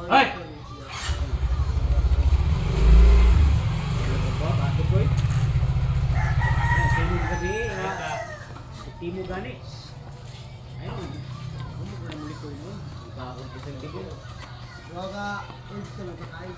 Hoy! Timo gani. Ayun. Ano mo na muli ko mo? Ikaw isang dibo. Yoga, gusto mo kakain.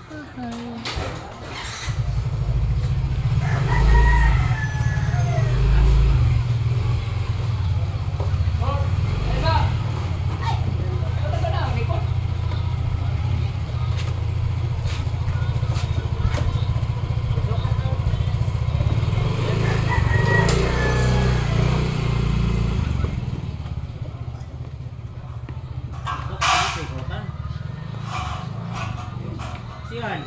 Siyan.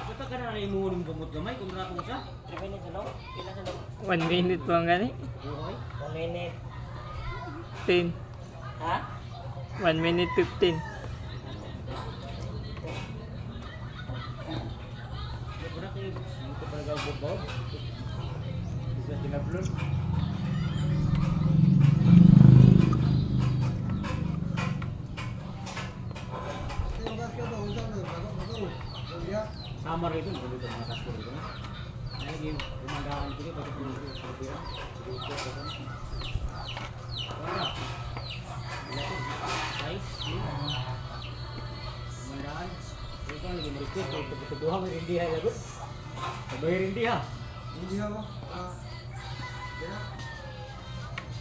Basta ka na imuhulong gamot gamay kung natong sa. 3 minutes ano? Pila sa loob? 1 minute lang gani. Buhay. 1 minute. 10. Ha? 1 minute 15. Wala kayo dito talaga bubaw. Bisa tinablon. Yoga ka ba? Usa na, bago. Yoga. Sama rin dito mga tasko dito. Lagi gumagaan dito pag dito sa pira. Dito sa kan. Wala. Guys, gumagaan. Ito lagi merequest ito ketuduhan rin dia lagu. Sabay rin dia. Hindi ako. Dila.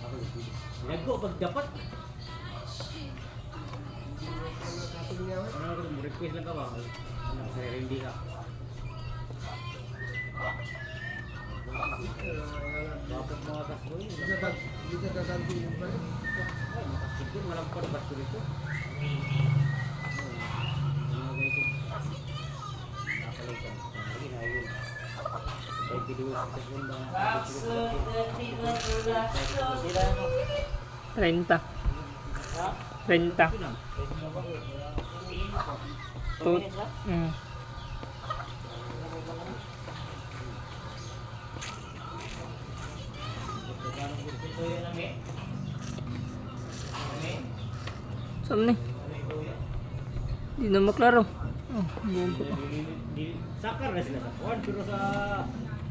Ako dito. Lagu pag dapat. Kapil niya ako. Ano ko request lang ka ba? Ano sa rin dia. Dapat mga tasko yun. Bisa tag, bisa taganti mo pa rin. Ay, makasigil, walang parugas ko rito. Lagi na yun. Ay, video sa segunda. 30. Ha? 30. Tut. Mm. Saan ni? Di na maklaro. Oh, buong ko pa. Sakar na sila sa kuwan, pero sa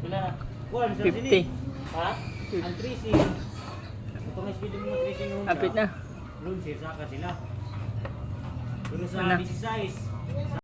Pila na? kuwan sa 50. sini. Ha? Ang tracing. Ito nga speed mo tracing nung Apit na. Lunsi, saka sila. Pero sa Ano? 16,